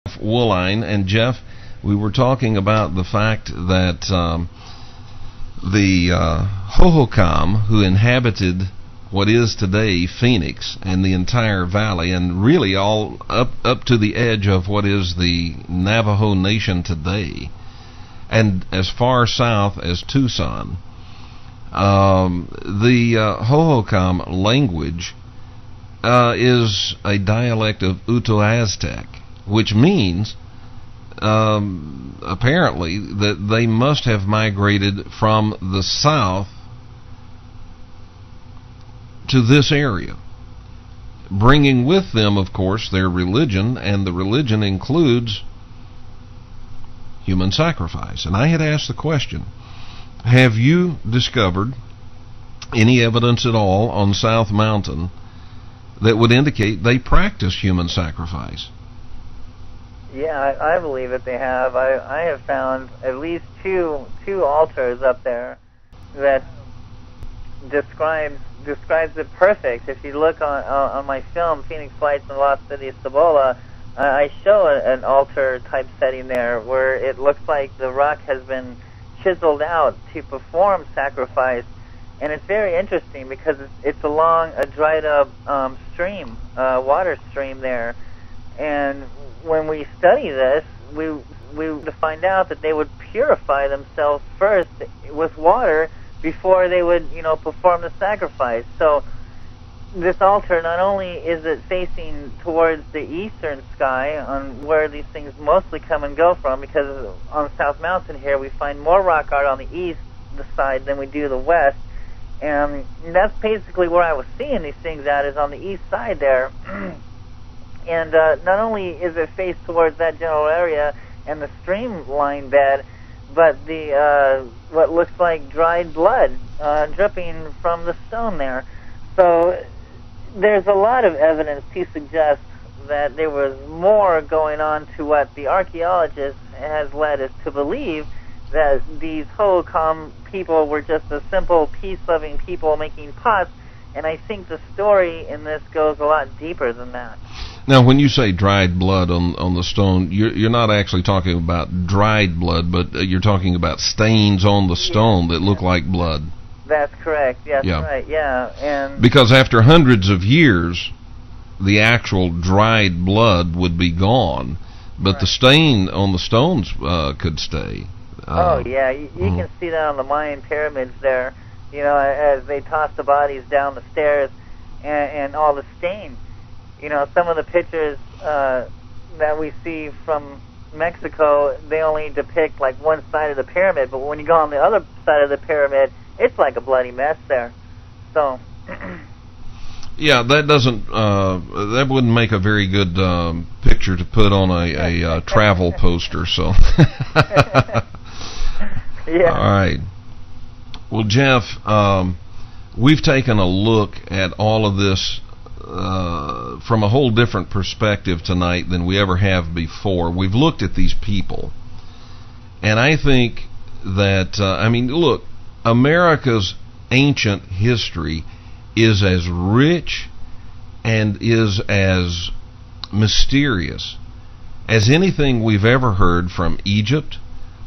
woolwine. And Jeff, we were talking about the fact that the Hohokam, who inhabited what is today Phoenix and the entire valley, and really all up to the edge of what is the Navajo Nation today, and as far south as Tucson, the Hohokam language is a dialect of Uto-Aztec, which means apparently that they must have migrated from the south to this area, bringing with them, of course, their religion, and the religion includes human sacrifice. And I had asked the question, have you discovered any evidence at all on South Mountain that would indicate they practice human sacrifice? Yeah, I believe that they have. I have found at least two altars up there that describes it perfect. If you look on my film, Phoenix Lights in the Lost City of Cibola, I show an altar type setting there where it looks like the rock has been chiseled out to perform sacrifice, and it's very interesting because it's along a dried up stream, water stream there, and when we study this, we find out that they would purify themselves first with water before they would, perform the sacrifice. So this altar, not only is it facing towards the eastern sky, on where these things mostly come and go from, because on South Mountain here we find more rock art on the east side than we do the west, and that's basically where I was seeing these things at, is on the east side there. And not only is it faced towards that general area and the streamline bed, but the what looks like dried blood dripping from the stone there. So there's a lot of evidence to suggest that there was more going on to what the archaeologist has led us to believe, that these Hohokam people were just a simple peace-loving people making pots, and I think the story in this goes a lot deeper than that. Now, when you say dried blood on the stone, you're not actually talking about dried blood, but you're talking about stains on the stone that look like blood. That's correct. Yes, yeah. Right. Yeah, and because after hundreds of years, the actual dried blood would be gone, but the stain on the stones could stay. Oh yeah, you can see that on the Mayan pyramids there. As they toss the bodies down the stairs, and all the stain. Some of the pictures that we see from Mexico, they only depict like one side of the pyramid, but when you go on the other side of the pyramid, it's like a bloody mess there. So yeah, that wouldn't make a very good picture to put on a travel poster. So yeah. All right. Well, Jeff, we've taken a look at all of this from a whole different perspective tonight than we ever have before. We've looked at these people, and I think that look, America's ancient history is as rich and is as mysterious as anything we've ever heard from Egypt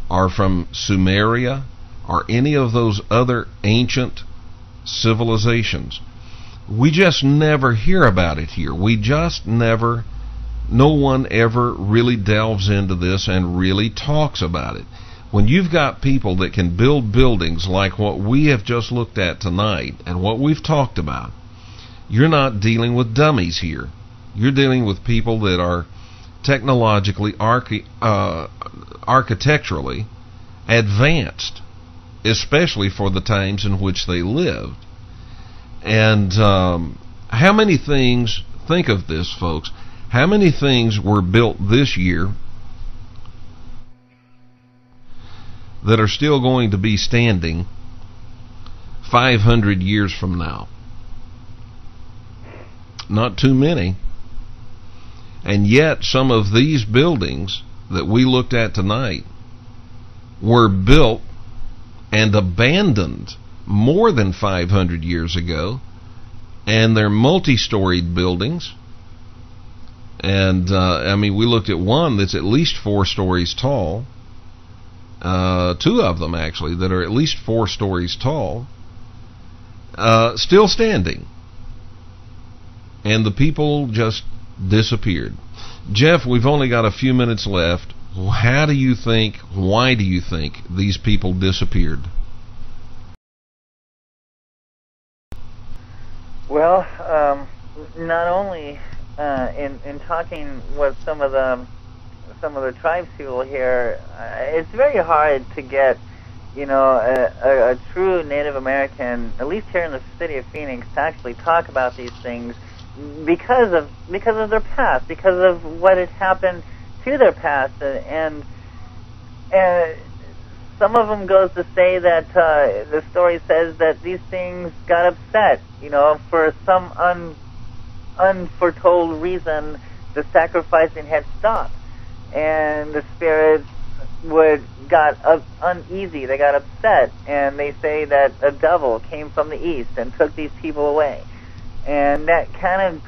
or from Sumeria or any of those other ancient civilizations. We just never hear about it here. No one ever really delves into this and really talks about it. When you've got people that can build buildings like what we have just looked at tonight and what we've talked about, you're not dealing with dummies here. You're dealing with people that are technologically, architecturally advanced, especially for the times in which they lived. And how many things, think of this, folks, how many things were built this year that are still going to be standing 500 years from now? Not too many. And yet some of these buildings that we looked at tonight were built and abandoned more than 500 years ago, and they're multi-storied buildings, And I mean, we looked at one that's at least 4 stories tall. 2 of them actually that are at least 4 stories tall, still standing, and the people just disappeared. Jeff, we've only got a few minutes left. Why do you think these people disappeared? Well, not only in talking with some of the tribes people here, it's very hard to get, a true Native American, at least here in the city of Phoenix, to actually talk about these things because of their past, because of what had happened to their past, and some of them goes to say that the story says that these things got upset, for some unforetold reason. The sacrificing had stopped, and the spirits got uneasy. They got upset, and they say that a devil came from the east and took these people away. And that kind of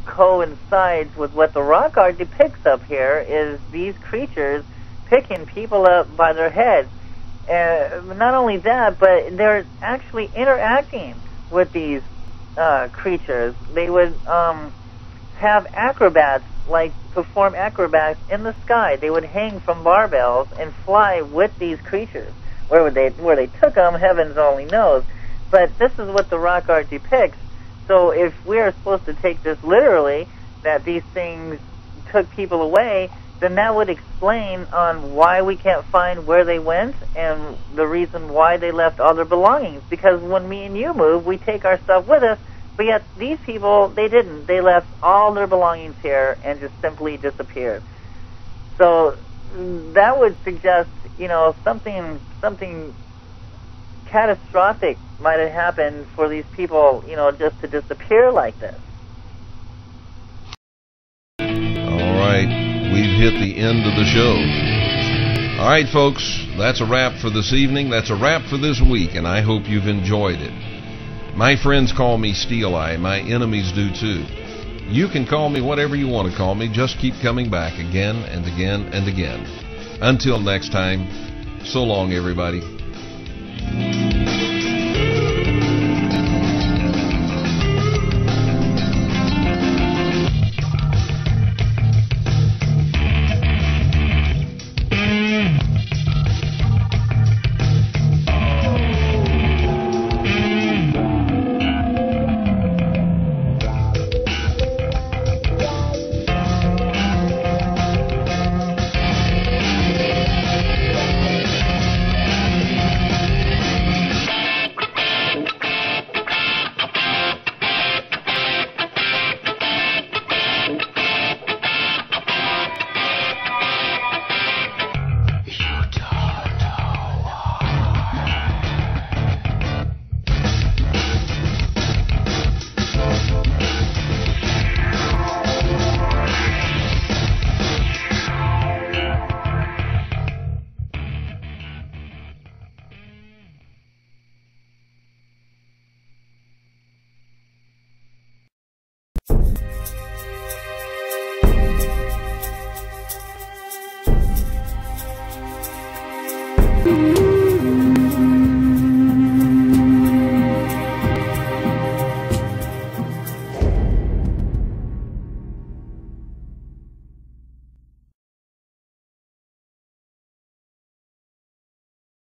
coincides with what the rock art depicts up here, is these creatures picking people up by their heads. And not only that, but they're actually interacting with these creatures. They would have acrobats, like perform acrobats in the sky. They would hang from barbells and fly with these creatures. Where they took them, heavens only knows. But this is what the rock art depicts. So if we're supposed to take this literally, that these things took people away, then that would explain on why we can't find where they went and the reason why they left all their belongings. Because when me and you move, we take our stuff with us, but yet these people, they didn't. They left all their belongings here and just simply disappeared. So that would suggest, something catastrophic might have happened for these people, just to disappear like this. All right, we've hit the end of the show. All right, folks, that's a wrap for this evening. That's a wrap for this week, and I hope you've enjoyed it. My friends call me Steel Eye. My enemies do too. You can call me whatever you want to call me. Just keep coming back again and again and again. Until next time, so long, everybody.